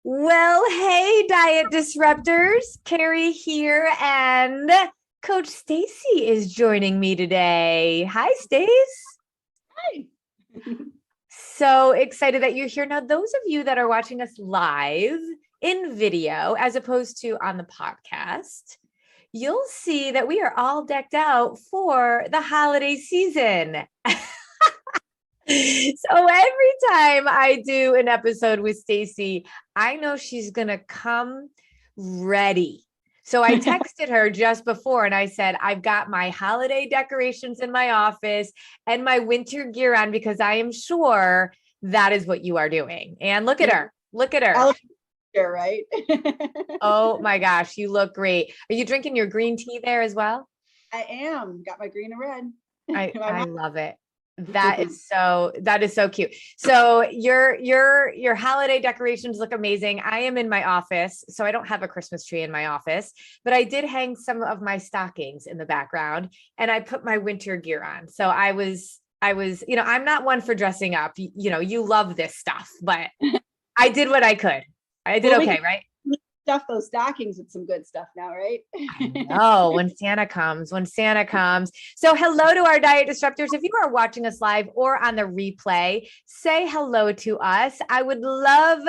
Well, hey, diet disruptors. Carrie here, and Coach Stacy is joining me today. Hi, Stace. Hi. So excited that you're here. Now, those of you that are watching us live in video, as opposed to on the podcast, you'll see that we are all decked out for the holiday season. So every time I do an episode with Stacy, I know she's going to come ready. So I texted her just before and I said, I've got my holiday decorations in my office and my winter gear on because I am sure that is what you are doing. And look at her. Look at her. Sure, right? Oh my gosh, you look great. Are you drinking your green tea there as well? I am. Got my green and red. I love it. That is so cute. So your holiday decorations look amazing. I am in my office, so I don't have a Christmas tree in my office, but I did hang some of my stockings in the background and I put my winter gear on. So I was, I'm not one for dressing up. You love this stuff, but I did what I could. I did okay, right? Stuff those stockings with some good stuff now, right? I know when Santa comes. So hello to our diet disruptors. If you are watching us live or on the replay, say hello to us. I would love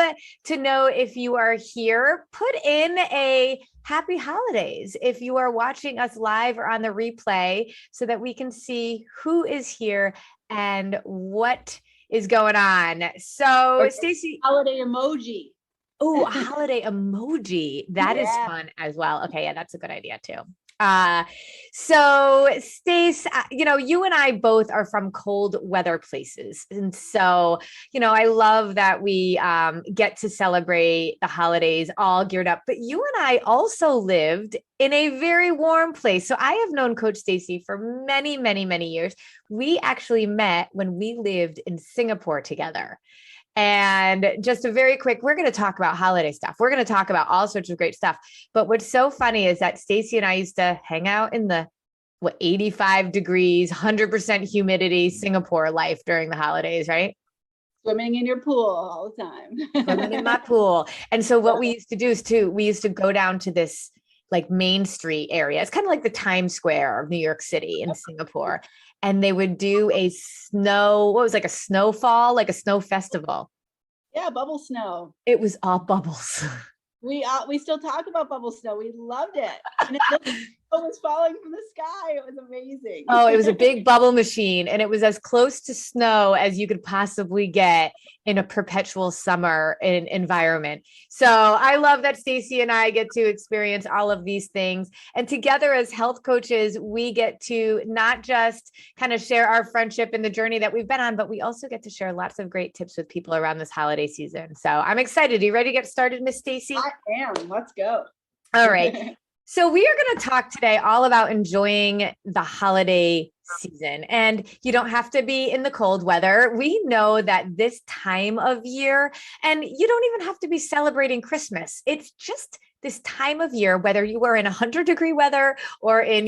to know if you are here. Put in a happy holidays if you are watching us live or on the replay so that we can see who is here and what is going on. So Stacy, holiday emoji. Oh, a holiday emoji. That is fun as well. Okay, yeah, that's a good idea too. So Stace, you and I both are from cold weather places. And so, I love that we get to celebrate the holidays all geared up. But you and I also lived in a very warm place. So I have known Coach Stacy for many, many, many years. We actually met when we lived in Singapore together. And just a very quick, we're going to talk about holiday stuff. We're going to talk about all sorts of great stuff. But what's so funny is that Stacy and I used to hang out in the 85 degrees, 100% humidity Singapore life during the holidays, right? Swimming in your pool all the time. Swimming in my pool. And so what we used to do is we used to go down to this like Main Street area. It's kind of like the Times Square of New York City in Singapore. And they would do a like a snowfall, like a snow festival. Yeah, bubble snow. It was all bubbles. We still talk about bubble snow. We loved it. And it was falling from the sky. It was amazing. Oh, it was a big bubble machine. And it was as close to snow as you could possibly get in a perpetual summer environment. So I love that Stacy and I get to experience all of these things. And together as health coaches, we get to not just kind of share our friendship and the journey that we've been on, but we also get to share lots of great tips with people around this holiday season. So I'm excited. Are you ready to get started, Miss Stacy? I am. Let's go. All right. So we are going to talk today all about enjoying the holiday season. And you don't have to be in the cold weather. We know that this time of year, and you don't even have to be celebrating Christmas. It's just this time of year, whether you are in 100-degree weather or in,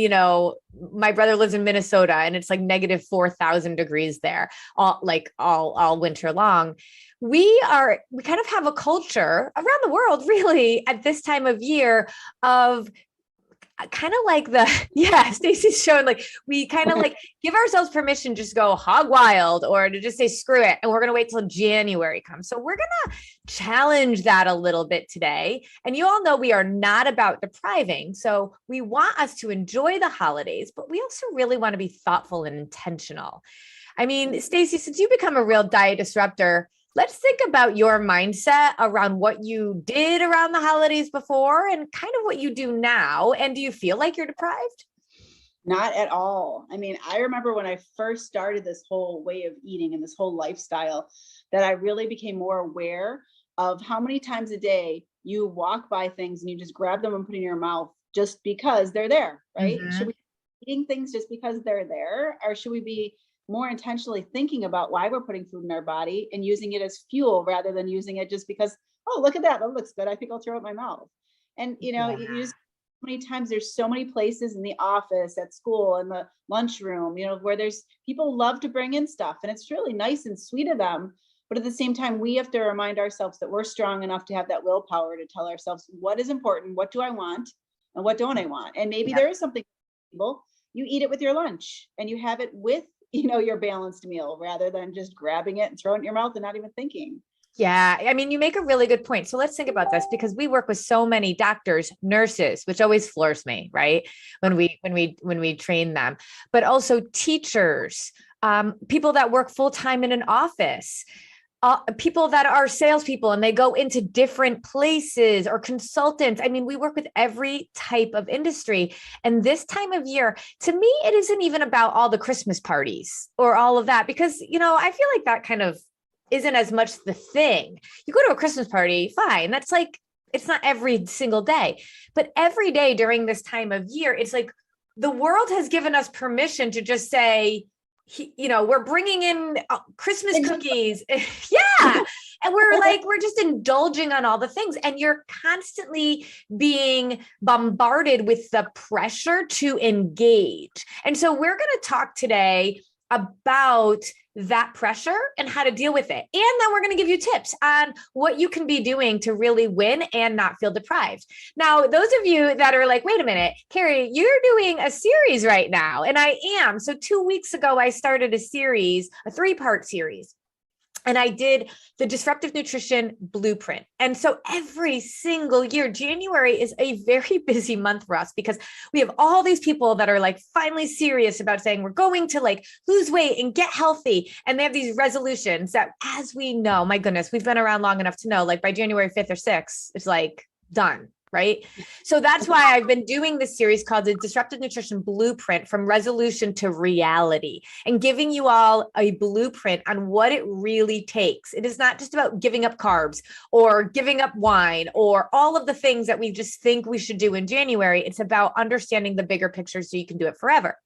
my brother lives in Minnesota and it's like negative 4,000 degrees there, all winter long. We kind of have a culture around the world, really, at this time of year of kind of like Stacy's showing, like we kind of like give ourselves permission to just go hog wild or to just say screw it, and we're going to wait till January comes. So we're going to challenge that a little bit today. And you all know we are not about depriving. So we want us to enjoy the holidays, but we also really want to be thoughtful and intentional. I mean, Stacy, since you become a real diet disruptor, let's think about your mindset around what you did around the holidays before and kind of what you do now. And do you feel like you're deprived? Not at all. I mean, I remember when I first started this whole way of eating and this whole lifestyle that I really became more aware of how many times a day you walk by things and you just grab them and put in your mouth just because they're there, right? Mm-hmm. Should we be eating things just because they're there, or should we be more intentionally thinking about why we're putting food in our body and using it as fuel rather than using it just because, oh, look at that, that looks good, I think I'll throw it in my mouth. And you use many times, there's so many places in the office, at school, in the lunchroom, where there's people love to bring in stuff, and it's really nice and sweet of them, But at the same time, we have to remind ourselves that we're strong enough to have that willpower to tell ourselves what is important, what do I want, and what don't I want. And maybe there is something you eat it with your lunch and you have it with, your balanced meal rather than just grabbing it and throwing it in your mouth and not even thinking. Yeah. I mean, you make a really good point. So let's think about this, because we work with so many doctors, nurses, which always floors me, right? When we train them, but also teachers, people that work full-time in an office, people that are salespeople and they go into different places, or consultants. I mean, we work with every type of industry. And this time of year, to me, it isn't even about all the Christmas parties or all of that, because, I feel like that kind of isn't as much the thing. You go to a Christmas party, fine. That's like, it's not every single day, but every day during this time of year, it's like the world has given us permission to just say, we're bringing in Christmas cookies. Yeah. And we're just indulging on all the things. And you're constantly being bombarded with the pressure to engage. And so we're going to talk today about that pressure and how to deal with it. And then we're going to give you tips on what you can be doing to really win and not feel deprived. Now, those of you that are like, wait a minute, Carrie, you're doing a series right now. And I am. So 2 weeks ago, I started a series, a 3-part series. And I did the Disruptive Nutrition Blueprint. And so every single year, January is a very busy month for us, because we have all these people that are like finally serious about saying we're going to like lose weight and get healthy. And they have these resolutions that, as we know, my goodness, we've been around long enough to know, like by January 5th or 6th, it's like done. Right. So that's why I've been doing this series called the Disruptive Nutrition Blueprint, from resolution to reality, and giving you all a blueprint on what it really takes. It is not just about giving up carbs or giving up wine or all of the things that we just think we should do in January. It's about understanding the bigger picture so you can do it forever.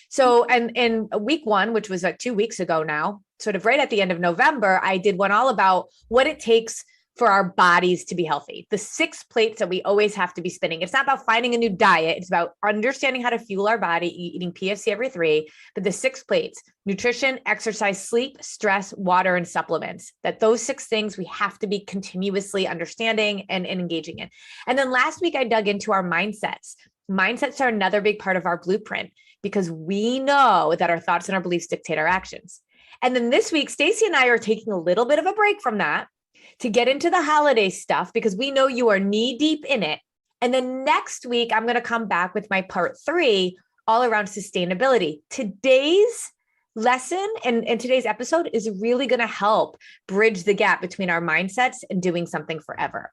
So, and in week 1, which was like 2 weeks ago now, sort of right at the end of November, I did one all about what it takes for our bodies to be healthy. The 6 plates that we always have to be spinning. It's not about finding a new diet. It's about understanding how to fuel our body, eating PFC every 3, but the 6 plates: nutrition, exercise, sleep, stress, water, and supplements. That those 6 things we have to be continuously understanding and engaging in. And then last week, I dug into our mindsets. Mindsets are another big part of our blueprint, because we know that our thoughts and our beliefs dictate our actions. And then this week, Stacey and I are taking a little bit of a break from that to get into the holiday stuff, because we know you are knee deep in it. And then next week, I'm going to come back with my part 3, all around sustainability. Today's lesson and today's episode is really going to help bridge the gap between our mindsets and doing something forever.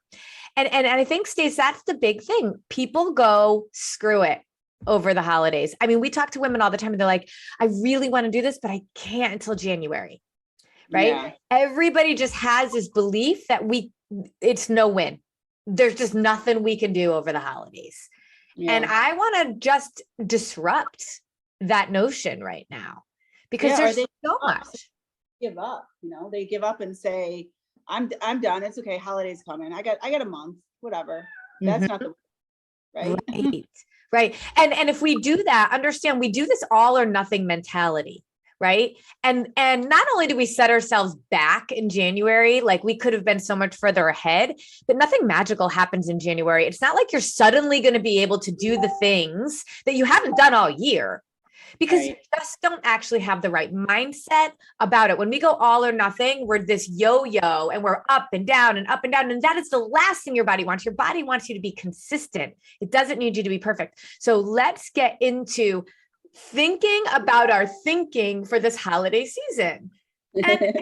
And I think, Stace, that's the big thing. People go, screw it, over the holidays. I mean, we talk to women all the time and they're like, I really want to do this, but I can't until January. Right? Yeah. Everybody just has this belief that it's no win. There's just nothing we can do over the holidays. Yeah. And I want to just disrupt that notion right now, because there's so much. Give up, they give up and say, I'm done. It's okay. Holidays coming. I got a month, whatever. That's not the right. Right. And if we do that, understand we do this all or nothing mentality. Right. And not only do we set ourselves back in January, like we could have been so much further ahead, but nothing magical happens in January. It's not like you're suddenly going to be able to do the things that you haven't done all year, because you just don't actually have the right mindset about it. When we go all or nothing, we're this yo-yo and we're up and down and up and down. And that is the last thing your body wants. Your body wants you to be consistent. It doesn't need you to be perfect. So let's get into thinking about our thinking for this holiday season. And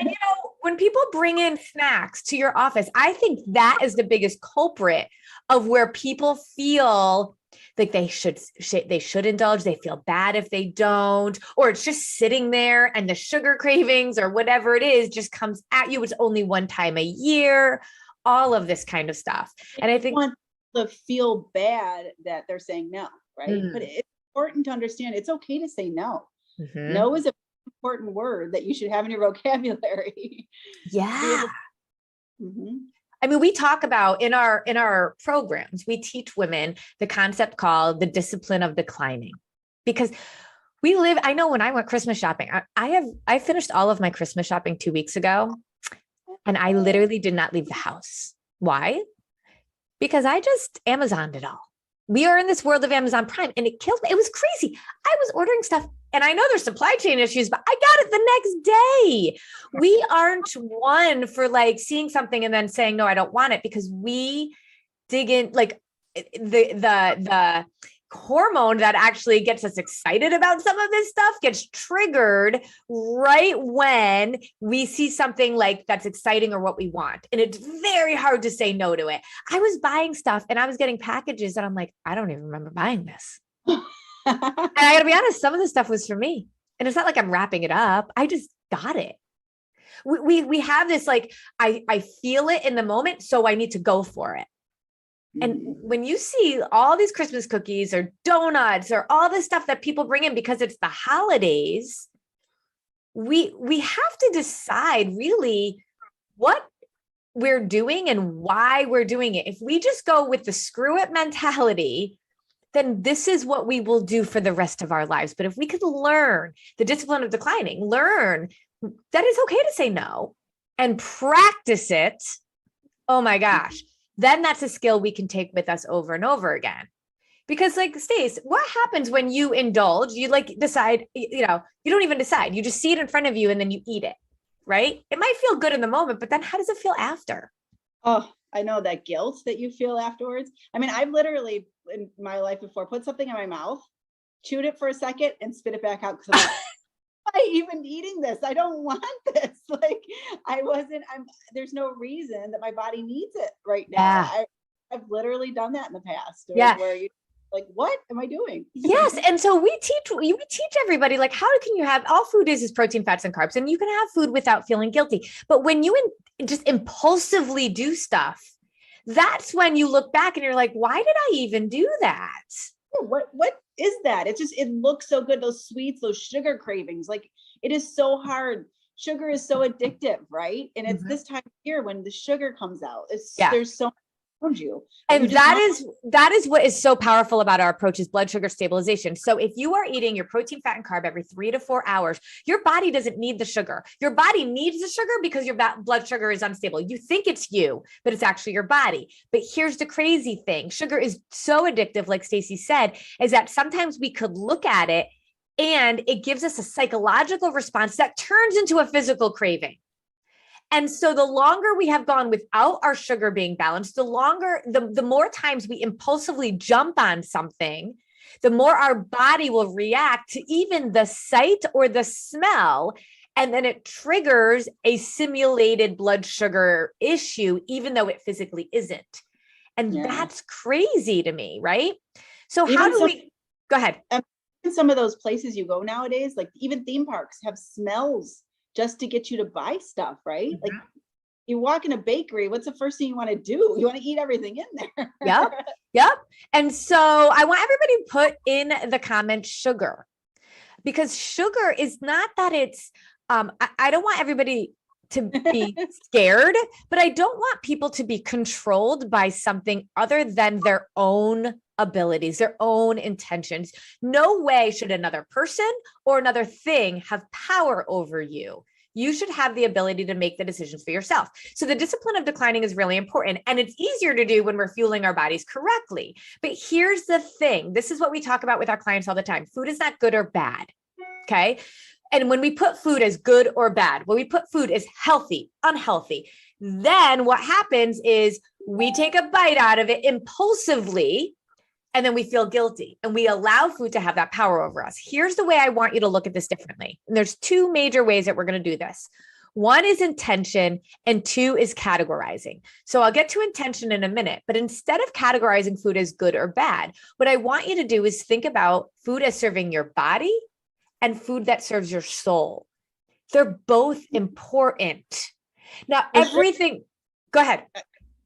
when people bring in snacks to your office, I think that is the biggest culprit of where people feel like they should indulge. They feel bad if they don't, or it's just sitting there and the sugar cravings or whatever it is just comes at you. It's only one time a year, all of this kind of stuff. And I think want to feel bad that they're saying no, right? But it's important to understand it's okay to say no. No is an important word that you should have in your vocabulary. Yeah. I mean, we talk about in our programs, we teach women the concept called the discipline of declining, because I know when I went Christmas shopping, I finished all of my Christmas shopping 2 weeks ago. And I literally did not leave the house. Why? Because I just Amazoned it all. We are in this world of Amazon Prime and it killed me. It was crazy. I was ordering stuff and I know there's supply chain issues, but I got it the next day. We aren't one for like seeing something and then saying, no, I don't want it, because we dig in, like the hormone that actually gets us excited about some of this stuff gets triggered right when we see something like that's exciting or what we want. And it's very hard to say no to it. I was buying stuff and I was getting packages and I'm like, I don't even remember buying this. And I gotta be honest, some of the stuff was for me. And it's not like I'm wrapping it up. I just got it. We have this, like, I feel it in the moment, so I need to go for it. And when you see all these Christmas cookies or donuts or all this stuff that people bring in because it's the holidays, we have to decide really what we're doing and why we're doing it. If we just go with the screw it mentality, then this is what we will do for the rest of our lives. But if we could learn the discipline of declining, learn that it's okay to say no and practice it, oh my gosh, then that's a skill we can take with us over and over again. Because like Stace, what happens when you indulge? You like decide, you don't even decide. You just see it in front of you and then you eat it, right? It might feel good in the moment, but then how does it feel after? Oh, I know that guilt that you feel afterwards. I mean, I've literally in my life before put something in my mouth, chewed it for a second and spit it back out because I'm I even eating this? I don't want this. Like there's no reason that my body needs it right now. Yeah. I've literally done that in the past. Yeah. Where you like, what am I doing? Yes. And so we teach everybody, like, how can you have, all food is protein, fats, and carbs, and you can have food without feeling guilty. But when you just impulsively do stuff, that's when you look back and you're like, why did I even do that? What is that? It looks so good. Those sweets, those sugar cravings, like it is so hard. Sugar is so addictive, right? And it's this time of year when the sugar comes out. There's so much around you. And that is what is so powerful about our approach is blood sugar stabilization. So if you are eating your protein, fat, and carb every 3 to 4 hours, your body doesn't need the sugar. Your body needs the sugar because your blood sugar is unstable. You think it's you, but it's actually your body. But here's the crazy thing. Sugar is so addictive, like Stacey said, is that sometimes we could look at it and it gives us a psychological response that turns into a physical craving. And so the longer we have gone without our sugar being balanced, the more times we impulsively jump on something, the more our body will react to even the sight or the smell. And then it triggers a simulated blood sugar issue, even though it physically isn't. And that's crazy to me, right? So how do we, go ahead. Some of those places you go nowadays, like even theme parks have smells just to get you to buy stuff, right? Like you walk in a bakery, what's the first thing you want to do? You want to eat everything in there. Yep. And so I want everybody to put in the comments sugar, because sugar is not that it's, I don't want everybody to be scared, but I don't want people to be controlled by something other than their own abilities, their own intentions. No way should another person or another thing have power over you. You should have the ability to make the decisions for yourself. So the discipline of declining is really important, and it's easier to do when we're fueling our bodies correctly. But here's the thing. This is what we talk about with our clients all the time. Food is not good or bad. Okay. And when we put food as good or bad, when we put food as healthy, unhealthy, then what happens is we take a bite out of it impulsively, and then we feel guilty and we allow food to have that power over us. Here's the way I want you to look at this differently. And there's 2 major ways that we're going to do this. 1 is intention and 2 is categorizing. So I'll get to intention in a minute, but instead of categorizing food as good or bad, what I want you to do is think about food as serving your body and food that serves your soul. They're both important. Now, everything, go ahead.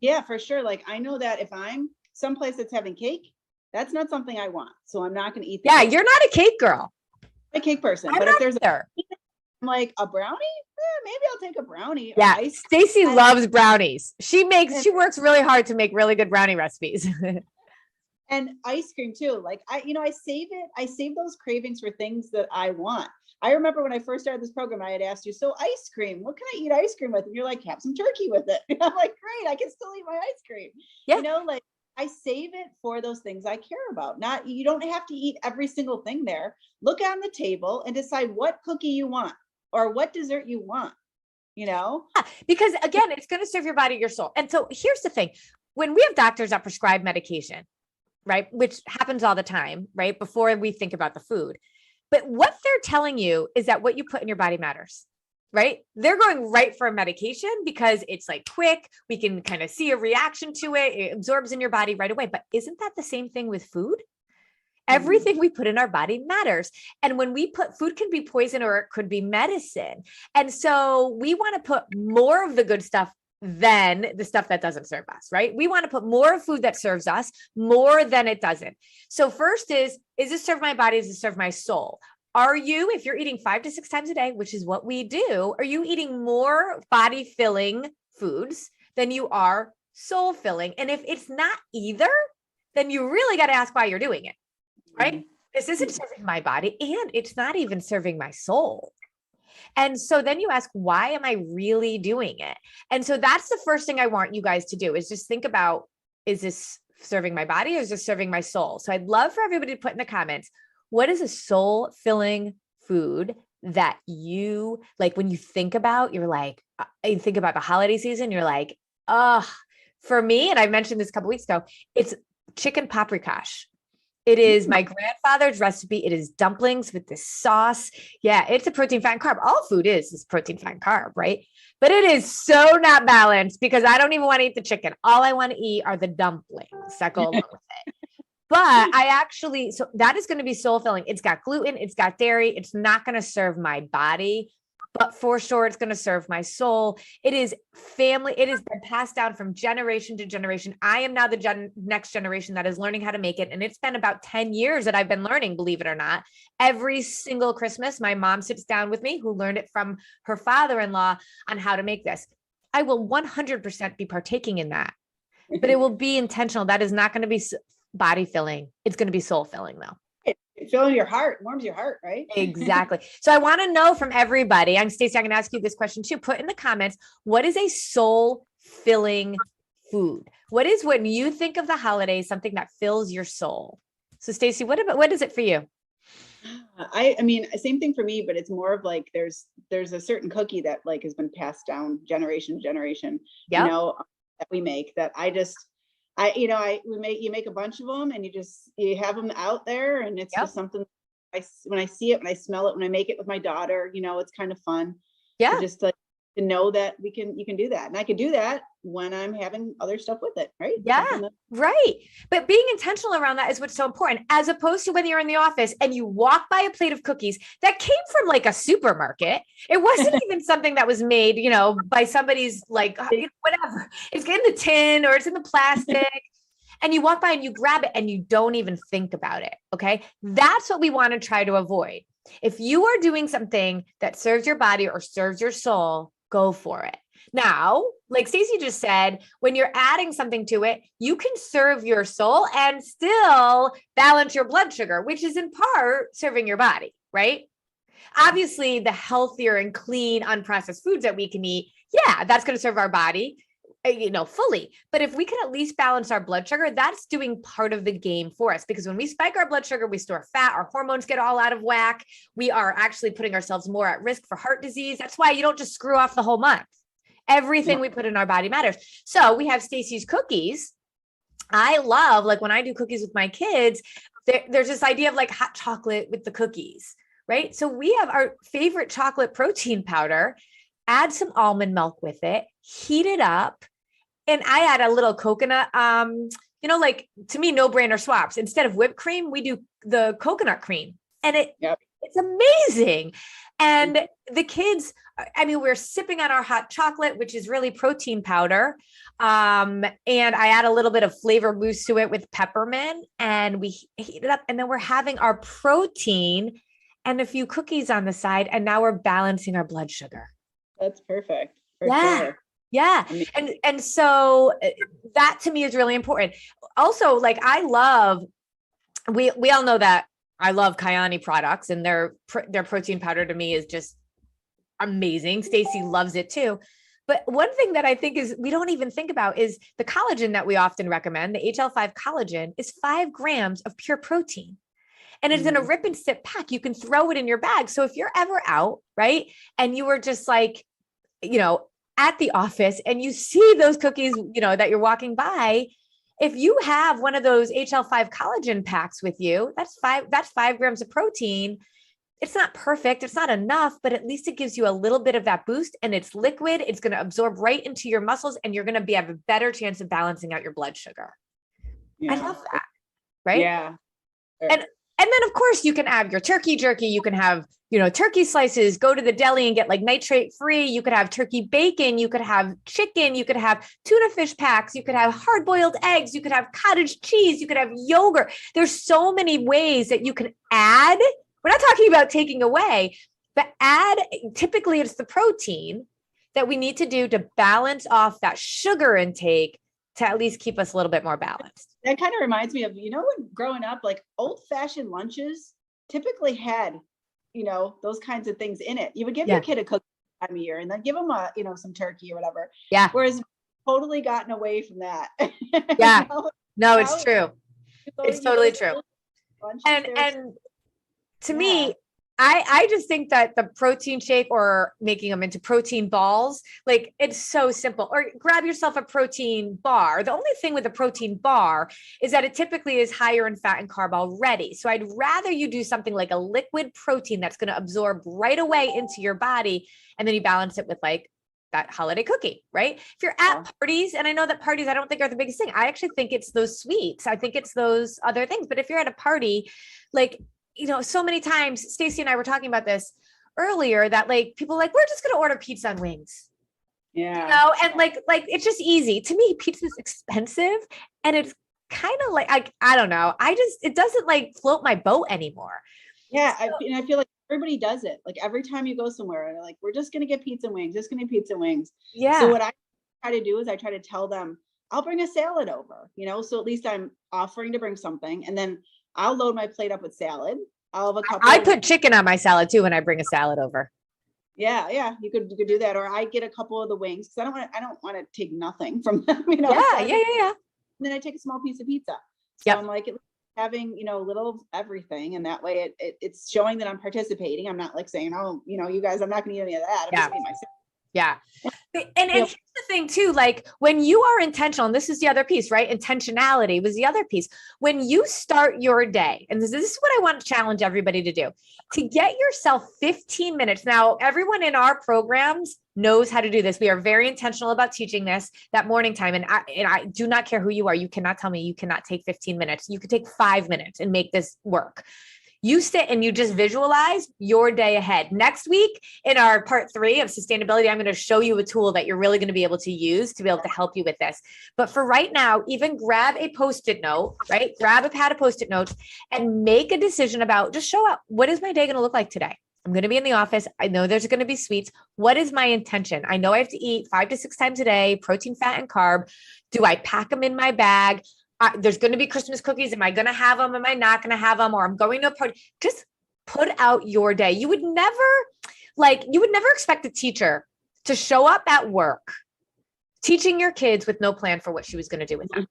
Yeah, for sure. Like I know that if I'm someplace that's having cake, that's not something I want. So I'm not going to eat that. Yeah, you're not a cake girl. I'm a cake person. But if there's like a brownie, maybe I'll take a brownie. Yeah, Stacey loves brownies. She works really hard to make really good brownie recipes. And ice cream too. Like I save those cravings for things that I want. I remember when I first started this program, I had asked you, so ice cream, what can I eat ice cream with? And you're like, have some turkey with it. And I'm like, great, I can still eat my ice cream. Yeah. Like I save it for those things I care about. Not, you don't have to eat every single thing there. Look on the table and decide what cookie you want or what dessert you want, Yeah, because again, it's going to serve your body, your soul. And so here's the thing. When we have doctors that prescribe medication, right, which happens all the time, right, before we think about the food, but what they're telling you is that what you put in your body matters, right? They're going right for a medication because it's like quick. We can kind of see a reaction to it. It absorbs in your body right away. But isn't that the same thing with food? Everything we put in our body matters. And when we put food can be poison or it could be medicine. And so we want to put more of the good stuff than the stuff that doesn't serve us, right? We want to put more food that serves us more than it doesn't. So first is this serve my body? Does it serve my soul? Are you, if you're eating 5 to 6 times a day, which is what we do, are you eating more body filling foods than you are soul filling? And if it's not either, then you really got to ask why you're doing it, right? This isn't serving my body and it's not even serving my soul. And so then you ask, why am I really doing it? And so that's the first thing I want you guys to do is just think about, is this serving my body or is this serving my soul? So I'd love for everybody to put in the comments, what is a soul filling food that you like when you think about, you're like, you think about the holiday season, you're like, oh, for me, and I mentioned this a couple weeks ago, it's chicken paprikash. It is my grandfather's recipe. It is dumplings with this sauce. Yeah, it's a protein, fat, and carb. All food is protein, fat, and carb, right? But it is so not balanced because I don't even want to eat the chicken. All I want to eat are the dumplings that go along with it. But I actually, so that is going to be soul filling. It's got gluten, it's got dairy. It's not going to serve my body, but for sure it's going to serve my soul. It is family. It has been passed down from generation to generation. I am now the next generation that is learning how to make it. And it's been about 10 years that I've been learning, believe it or not. Every single Christmas, my mom sits down with me, who learned it from her father-in-law, on how to make this. I will 100% be partaking in that, but it will be intentional. That is not going to be body filling. It's going to be soul filling though. It fills your heart, warms your heart, right? Exactly. So I want to know from everybody, I'm Stacey, I'm going to ask you this question too. Put in the comments, what is a soul filling food? What is, when you think of the holidays, something that fills your soul? So Stacey, what is it for you? I mean, same thing for me, but it's more of like, there's a certain cookie that like has been passed down generation to generation, Yep. That we make that you make a bunch of them and you have them out there and it's just something when I see it, when I smell it, when I make it with my daughter, it's kind of fun. Yeah. Just like to know that you can do that. And I can do that when I'm having other stuff with it. Right. Yeah. Right. But being intentional around that is what's so important, as opposed to when you're in the office and you walk by a plate of cookies that came from like a supermarket. It wasn't even something that was made, by somebody's like, whatever. It's in the tin or it's in the plastic. And you walk by and you grab it and you don't even think about it. Okay. That's what we want to try to avoid. If you are doing something that serves your body or serves your soul, go for it. Now, like Stacey just said, when you're adding something to it, you can serve your soul and still balance your blood sugar, which is in part serving your body, right? Obviously, the healthier and clean, unprocessed foods that we can eat, yeah, that's going to serve our body, fully. But if we can at least balance our blood sugar, that's doing part of the game for us. Because when we spike our blood sugar, we store fat, our hormones get all out of whack. We are actually putting ourselves more at risk for heart disease. That's why you don't just screw off the whole month. Everything we put in our body matters. So we have Stacey's cookies. I love, like when I do cookies with my kids, there's this idea of like hot chocolate with the cookies, right? So we have our favorite chocolate protein powder, add some almond milk with it, heat it up. And I add a little coconut, like to me, no brainer swaps. Instead of whipped cream, we do the coconut cream and it's amazing. And the kids, we're sipping on our hot chocolate, which is really protein powder. And I add a little bit of flavor boost to it with peppermint and we heat it up and then we're having our protein and a few cookies on the side. And now we're balancing our blood sugar. That's perfect. For yeah. Sure. Yeah. I mean, And so that to me is really important. Also, like we all know that I love Kyani products, and their protein powder to me is just amazing. Stacy loves it too. But one thing that I think is we don't even think about is the collagen that we often recommend. The HL5 collagen is 5 grams of pure protein. And it's in a rip and sip pack. You can throw it in your bag. So if you're ever out, right, and you were just like, at the office and you see those cookies, that you're walking by, if you have one of those HL5 collagen packs with you, that's 5 grams of protein. It's not perfect. It's not enough, but at least it gives you a little bit of that boost, and it's liquid. It's going to absorb right into your muscles, and you're going to have a better chance of balancing out your blood sugar. I love that. Right. Yeah. And then of course you can have your turkey jerky. You can have, turkey slices, go to the deli and get like nitrate free. You could have turkey bacon. You could have chicken. You could have tuna fish packs. You could have hard boiled eggs. You could have cottage cheese. You could have yogurt. There's so many ways that you can add. We're not talking about taking away, but typically it's the protein that we need to do to balance off that sugar intake to at least keep us a little bit more balanced. That kind of reminds me of, when growing up, like old fashioned lunches typically had, those kinds of things in it. You would give your kid a cookie time of year and then give them some turkey or whatever. Yeah. Whereas totally gotten away from that. Yeah. No, it's true. It's totally true. And to me, I just think that the protein shake or making them into protein balls, like it's so simple. Or grab yourself a protein bar. The only thing with a protein bar is that it typically is higher in fat and carb already. So I'd rather you do something like a liquid protein that's going to absorb right away into your body. And then you balance it with like that holiday cookie, right? If you're at parties, and I know that parties, I don't think are the biggest thing. I actually think it's those sweets. I think it's those other things. But if you're at a party, like, so many times, Stacy and I were talking about this earlier, that like people like, we're just going to order pizza and wings. Yeah. And like it's just easy. To me, pizza is expensive, and it's kind of like, I don't know. It doesn't like float my boat anymore. Yeah. I feel like everybody does it. Like every time you go somewhere and they're like, we're just going to get pizza and wings, Yeah. So what I try to do is I try to tell them, I'll bring a salad over, so at least I'm offering to bring something. And then I'll load my plate up with salad. I'll have a couple. I put chicken on my salad too when I bring a salad over. Yeah, you could do that, or I get a couple of the wings because I don't want to take nothing from them. Yeah. And then I take a small piece of pizza. So I'm like having little of everything, and that way it's showing that I'm participating. I'm not like saying, oh, you guys, I'm not going to eat any of that. I'm just eating myself. Yeah. And here's the thing too, like when you are intentional, and this is the other piece, right? Intentionality was the other piece. When you start your day, and this is what I want to challenge everybody to do, to get yourself 15 minutes. Now, everyone in our programs knows how to do this. We are very intentional about teaching this that morning time. And I do not care who you are. You cannot tell me you cannot take 15 minutes. You could take 5 minutes and make this work. You sit and you just visualize your day ahead. Next week in our part 3 of sustainability, I'm going to show you a tool that you're really going to be able to use to be able to help you with this. But for right now, even grab a Post-it note, right? Grab a pad of Post-it notes and make a decision about, just show up. What is my day going to look like today? I'm going to be in the office. I know there's going to be sweets. What is my intention? I know I have to eat 5 to 6 times a day, protein, fat, and carb. Do I pack them in my bag? There's going to be Christmas cookies. Am I going to have them? Am I not going to have them? Or I'm going to a party. Just put out your day. You would never expect a teacher to show up at work teaching your kids with no plan for what she was going to do with them.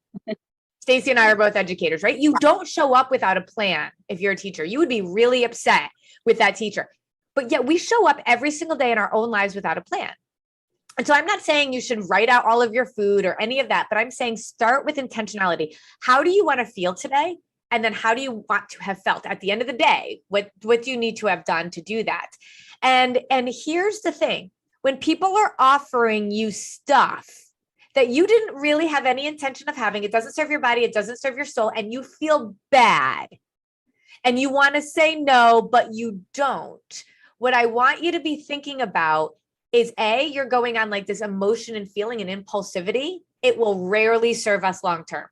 Stacy and I are both educators, right? You don't show up without a plan. If you're a teacher, you would be really upset with that teacher. But yet we show up every single day in our own lives without a plan. And so I'm not saying you should write out all of your food or any of that, but I'm saying start with intentionality. How do you want to feel today? And then how do you want to have felt at the end of the day? What do you need to have done to do that? And here's the thing. When people are offering you stuff that you didn't really have any intention of having, it doesn't serve your body, it doesn't serve your soul, and you feel bad and you want to say no, but you don't. What I want you to be thinking about is you're going on like this emotion and feeling and impulsivity. It will rarely serve us long-term.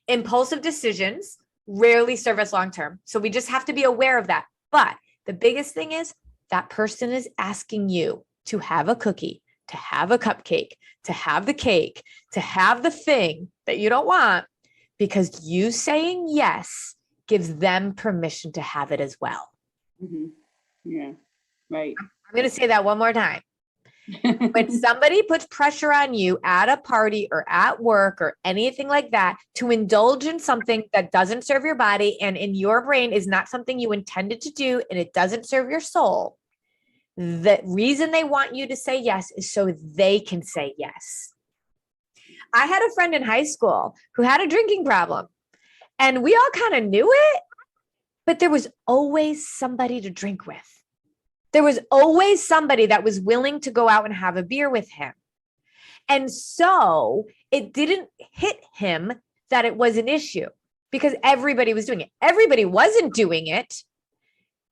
Impulsive decisions rarely serve us long-term. So we just have to be aware of that. But the biggest thing is that person is asking you to have a cookie, to have a cupcake, to have the cake, to have the thing that you don't want, because you saying yes gives them permission to have it as well. Mhm. Yeah, right. I'm going to say that one more time. When somebody puts pressure on you at a party or at work or anything like that to indulge in something that doesn't serve your body and in your brain is not something you intended to do and it doesn't serve your soul, the reason they want you to say yes is so they can say yes. I had a friend in high school who had a drinking problem and we all kind of knew it, but there was always somebody to drink with. There was always somebody that was willing to go out and have a beer with him. And so it didn't hit him that it was an issue because everybody was doing it. Everybody wasn't doing it,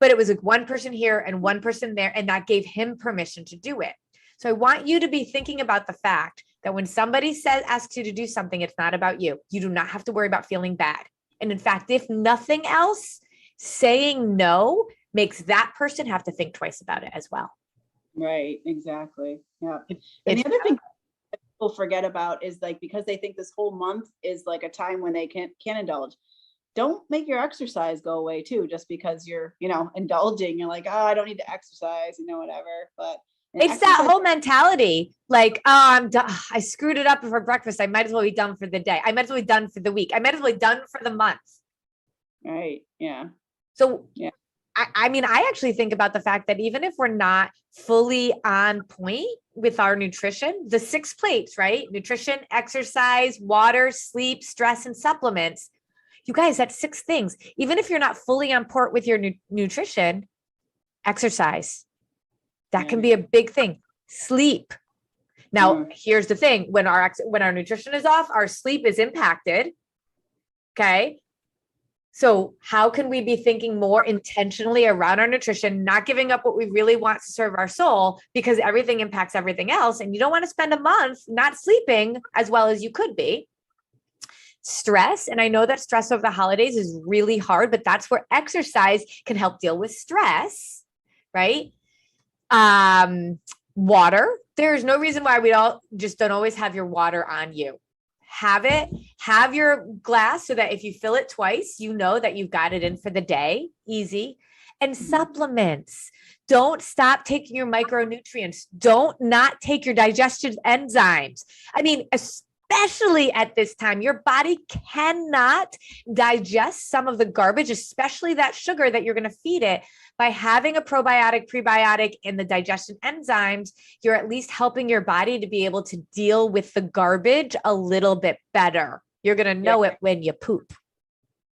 but it was like one person here and one person there, and that gave him permission to do it. So I want you to be thinking about the fact that when somebody asks you to do something, it's not about you. You do not have to worry about feeling bad. And in fact, if nothing else, saying no makes that person have to think twice about it as well. Right, exactly. Yeah. And the other thing people forget about is like, because they think this whole month is like a time when they can indulge. Don't make your exercise go away too, just because you're, indulging. You're like, oh, I don't need to exercise, whatever. But it's that whole mentality, like, oh, I screwed it up for breakfast. I might as well be done for the day. I might as well be done for the week. I might as well be done for the month. Right. Yeah. So yeah. I mean, I actually think about the fact that even if we're not fully on point with our nutrition, the 6 plates, right? Nutrition, exercise, water, sleep, stress, and supplements. You guys, that's 6 things. Even if you're not fully on point with your nutrition, exercise, that can be a big thing. Sleep. Now, here's the thing. When our nutrition is off, our sleep is impacted. Okay. So how can we be thinking more intentionally around our nutrition, not giving up what we really want to serve our soul, because everything impacts everything else. And you don't want to spend a month not sleeping as well as you could be. Stress. And I know that stress over the holidays is really hard, but that's where exercise can help deal with stress, right? Water. There's no reason why we all just don't always have your water on you. Have your glass so that if you fill it twice, you know that you've got it in for the day. Easy. And supplements. Don't stop taking your micronutrients. Don't not take your digestive enzymes. I mean, especially at this time, your body cannot digest some of the garbage, especially that sugar that you're going to feed it. By having a probiotic, prebiotic, and the digestion enzymes, you're at least helping your body to be able to deal with the garbage a little bit better. You're going to know it when you poop.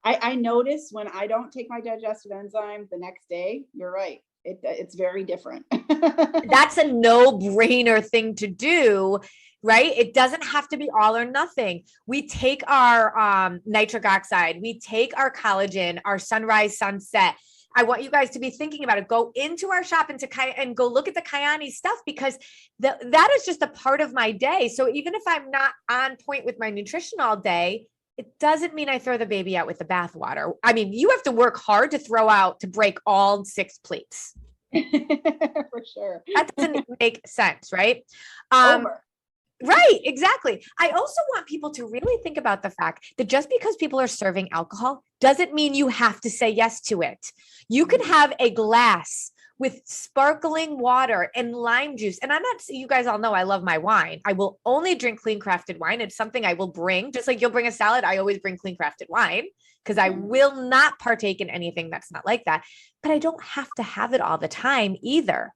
I notice when I don't take my digestive enzyme the next day, you're right. It's very different. That's a no-brainer thing to do, right? It doesn't have to be all or nothing. We take our nitric oxide, we take our collagen, our sunrise, sunset. I want you guys to be thinking about it. Go into our shop and go look at the Kyani stuff, because that is just a part of my day. So even if I'm not on point with my nutrition all day, it doesn't mean I throw the baby out with the bathwater. I mean, you have to work hard to break all 6 plates. For sure. That doesn't make sense, right? Over. Right, exactly. I also want people to really think about the fact that just because people are serving alcohol doesn't mean you have to say yes to it. You can have a glass with sparkling water and lime juice. And you guys all know I love my wine. I will only drink clean crafted wine. It's something I will bring, just like you'll bring a salad. I always bring clean crafted wine because I will not partake in anything that's not like that. But I don't have to have it all the time either.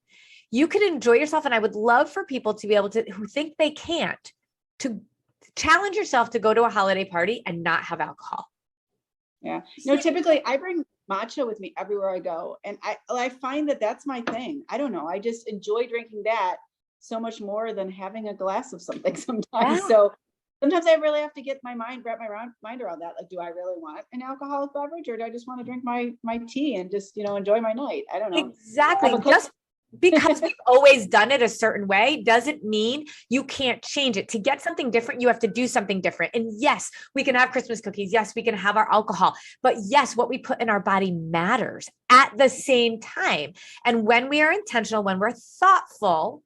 You can enjoy yourself. And I would love for people to be able to, who think they can't, to challenge yourself to go to a holiday party and not have alcohol. Yeah. No, typically I bring matcha with me everywhere I go. And I find that that's my thing. I don't know. I just enjoy drinking that so much more than having a glass of something sometimes. Yeah. So sometimes I really have to wrap my mind around that. Like, do I really want an alcoholic beverage, or do I just want to drink my tea and just, enjoy my night? I don't know. Exactly. Just because we've always done it a certain way doesn't mean you can't change it. To get something different, you have to do something different. And yes, we can have Christmas cookies. Yes, we can have our alcohol. But yes, what we put in our body matters at the same time. And when we are intentional, when we're thoughtful,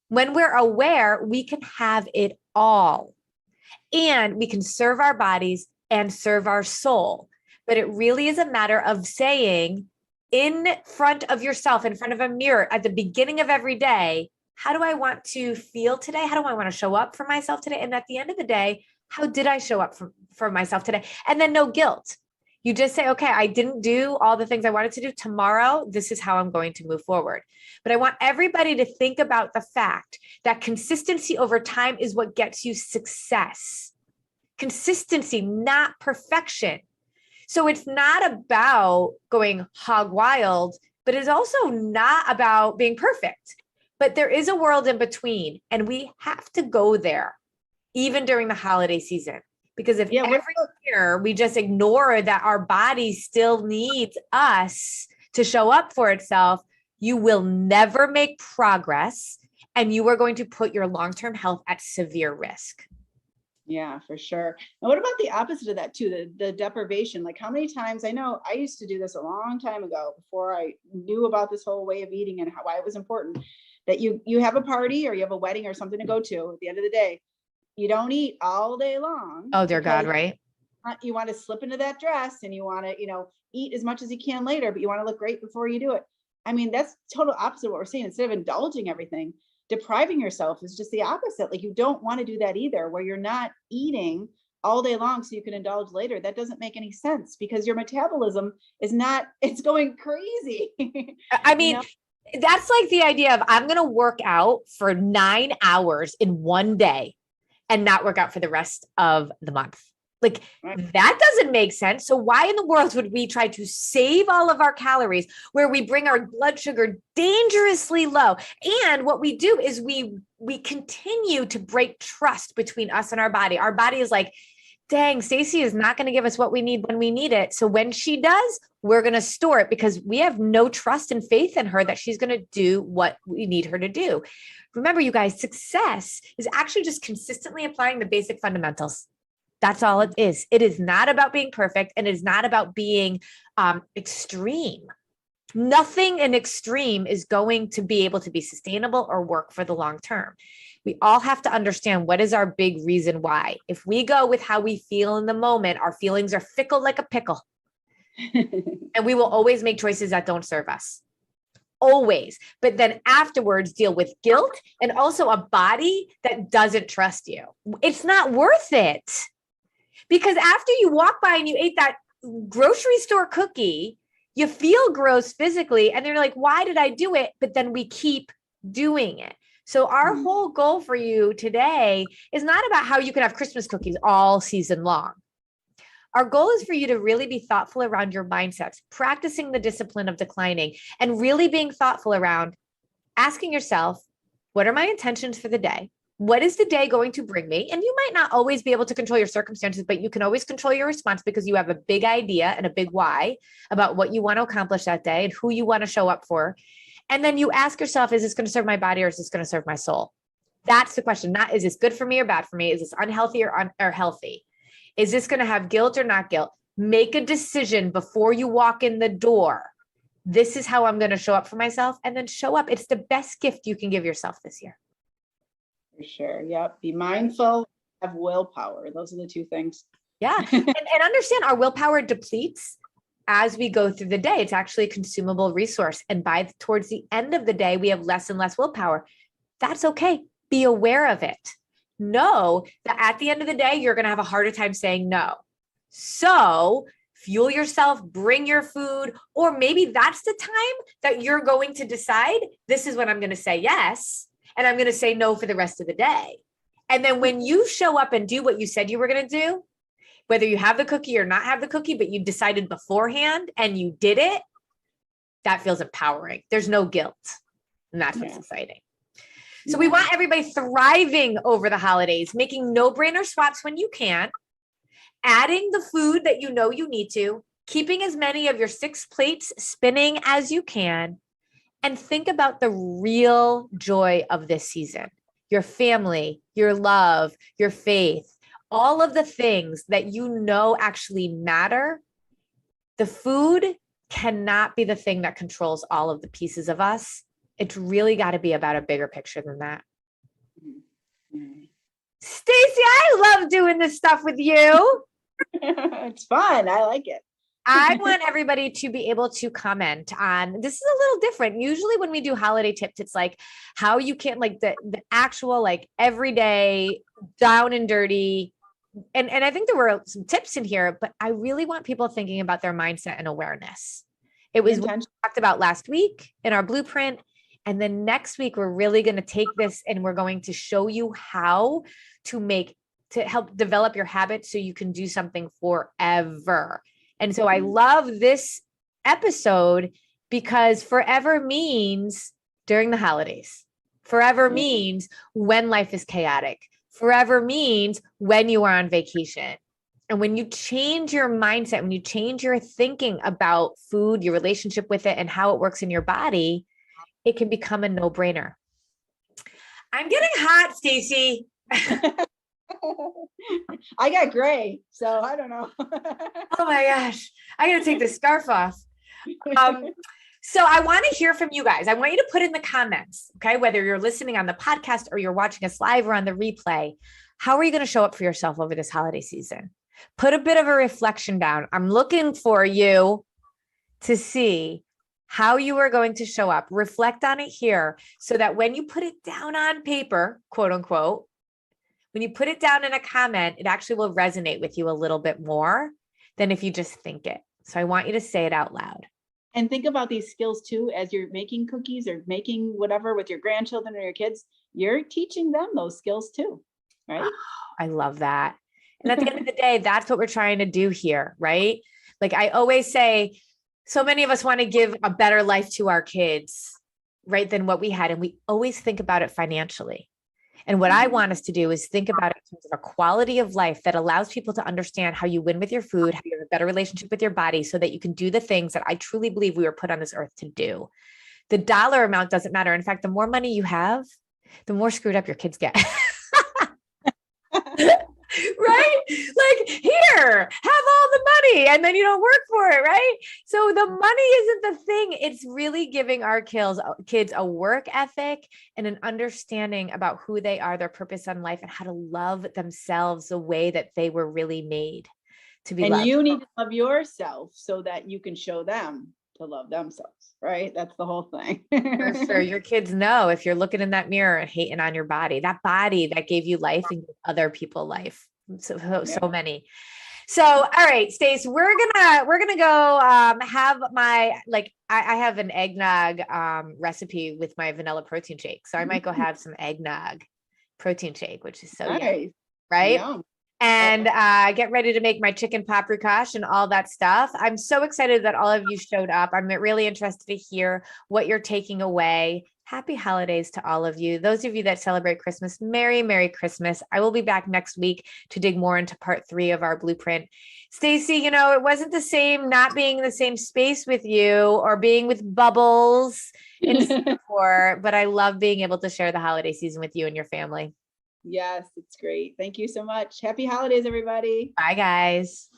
When we're aware, we can have it all. And we can serve our bodies and serve our soul. But it really is a matter of saying in front of yourself, in front of a mirror at the beginning of every day, how do I want to feel today? How do I want to show up for myself today? And at the end of the day, how did I show up for myself today? And then no guilt. You just say, okay, I didn't do all the things I wanted to do. Tomorrow, this is how I'm going to move forward. But I want everybody to think about the fact that consistency over time is what gets you success. Consistency, not perfection. So it's not about going hog wild, but it's also not about being perfect. But there is a world in between, and we have to go there, even during the holiday season. Because if every year we just ignore that our body still needs us to show up for itself, you will never make progress, and you are going to put your long-term health at severe risk. Yeah, for sure. And what about the opposite of that too? The deprivation, like how many times, I know I used to do this a long time ago before I knew about this whole way of eating and why it was important, that you have a party or you have a wedding or something to go to at the end of the day. You don't eat all day long. Oh, dear God, right? You want to slip into that dress and you want to, eat as much as you can later, but you want to look great before you do it. I mean, that's total opposite of what we're saying. Instead of indulging everything, depriving yourself is just the opposite. Like you don't want to do that either, where you're not eating all day long so you can indulge later. That doesn't make any sense because your metabolism it's going crazy. I mean, that's like the idea of I'm going to work out for 9 hours in one day and not work out for the rest of the month. Like that doesn't make sense. So why in the world would we try to save all of our calories where we bring our blood sugar dangerously low? And what we do is we continue to break trust between us and our body. Our body is like, dang, Stacey is not going to give us what we need when we need it. So when she does, we're going to store it because we have no trust and faith in her that she's going to do what we need her to do. Remember, you guys, success is actually just consistently applying the basic fundamentals. That's all it is. It is not about being perfect, and it is not about being extreme. Nothing in extreme is going to be able to be sustainable or work for the long term. We all have to understand what is our big reason why. If we go with how we feel in the moment, our feelings are fickle like a pickle. And we will always make choices that don't serve us. Always. But then afterwards deal with guilt and also a body that doesn't trust you. It's not worth it. Because after you walk by and you ate that grocery store cookie, you feel gross physically. And they're like, why did I do it? But then we keep doing it. So our whole goal for you today is not about how you can have Christmas cookies all season long. Our goal is for you to really be thoughtful around your mindsets, practicing the discipline of declining, and really being thoughtful around asking yourself, what are my intentions for the day? What is the day going to bring me? And you might not always be able to control your circumstances, but you can always control your response because you have a big idea and a big why about what you want to accomplish that day and who you want to show up for. And then you ask yourself, is this going to serve my body or is this going to serve my soul? That's the question. Not, is this good for me or bad for me? Is this unhealthy or healthy? Is this going to have guilt or not guilt? Make a decision before you walk in the door. This is how I'm going to show up for myself, and then show up. It's the best gift you can give yourself this year. For sure. Yep. Be mindful, have willpower. Those are the two things. Yeah. and understand our willpower depletes as we go through the day. It's actually a consumable resource. And towards the end of the day, we have less and less willpower. That's okay. Be aware of it. Know that at the end of the day, you're going to have a harder time saying no. So fuel yourself, bring your food, or maybe that's the time that you're going to decide, this is when I'm going to say yes, and I'm going to say no for the rest of the day. And then when you show up and do what you said you were going to do, whether you have the cookie or not have the cookie, but you decided beforehand and you did it, that feels empowering. There's no guilt. And that's what's exciting. So we want everybody thriving over the holidays, making no-brainer swaps when you can, adding the food that you know you need to, keeping as many of your 6 plates spinning as you can, and think about the real joy of this season. Your family, your love, your faith, all of the things that you know actually matter. The food cannot be the thing that controls all of the pieces of us. It's really got to be about a bigger picture than that. Stacey, I love doing this stuff with you. It's fun. I like it. I want everybody to be able to comment on, this is a little different. Usually when we do holiday tips, it's like how you can, like the actual, like everyday down and dirty. And I think there were some tips in here, but I really want people thinking about their mindset and awareness. It was what we talked about last week in our blueprint. And then next week, we're really going to take this and we're going to show you how to help develop your habits so you can do something forever. And so I love this episode because forever means during the holidays. Forever means when life is chaotic. Forever means when you are on vacation. And when you change your mindset, when you change your thinking about food, your relationship with it, and how it works in your body, it can become a no-brainer. I'm getting hot, Stacey. I got gray, so I don't know. Oh my gosh. I got to take the scarf off. So I want to hear from you guys. I want you to put in the comments, okay? Whether you're listening on the podcast or you're watching us live or on the replay, how are you going to show up for yourself over this holiday season? Put a bit of a reflection down. I'm looking for you to see how you are going to show up. Reflect on it here so that when you put it down on paper, quote unquote, when you put it down in a comment, it actually will resonate with you a little bit more than if you just think it. So I want you to say it out loud. And think about these skills too, as you're making cookies or making whatever with your grandchildren or your kids, you're teaching them those skills too, right? Oh, I love that. And at the end of the day, that's what we're trying to do here, right? Like I always say, so many of us want to give a better life to our kids, right, than what we had. And we always think about it financially. And what I want us to do is think about it in terms of a quality of life that allows people to understand how you win with your food, how you have a better relationship with your body so that you can do the things that I truly believe we were put on this earth to do. The dollar amount doesn't matter. In fact, the more money you have, the more screwed up your kids get. Right? Like, here, have all the money, and then you don't work for it, right? So the money isn't the thing. It's really giving our kids a work ethic and an understanding about who they are, their purpose in life, and how to love themselves the way that they were really made to be loved. And you need to love yourself so that you can show them to love themselves, right? That's the whole thing. For sure. Your kids know if you're looking in that mirror and hating on your body, that body that gave you life and gave other people life. So many. So, all right, Stace, we're gonna go have my, like, I have an eggnog recipe with my vanilla protein shake. So I might go have some eggnog protein shake, which is so nice. yummy, right? Yum. And get ready to make my chicken paprikash and all that stuff. I'm so excited that all of you showed up. I'm really interested to hear what you're taking away. Happy holidays to all of you. Those of you that celebrate Christmas, Merry, Merry Christmas. I will be back next week to dig more into part 3 of our blueprint. Stacey, you know, it wasn't the same not being in the same space with you or being with Bubbles in Singapore, but I love being able to share the holiday season with you and your family. Yes, it's great. Thank you so much. Happy holidays, everybody. Bye, guys.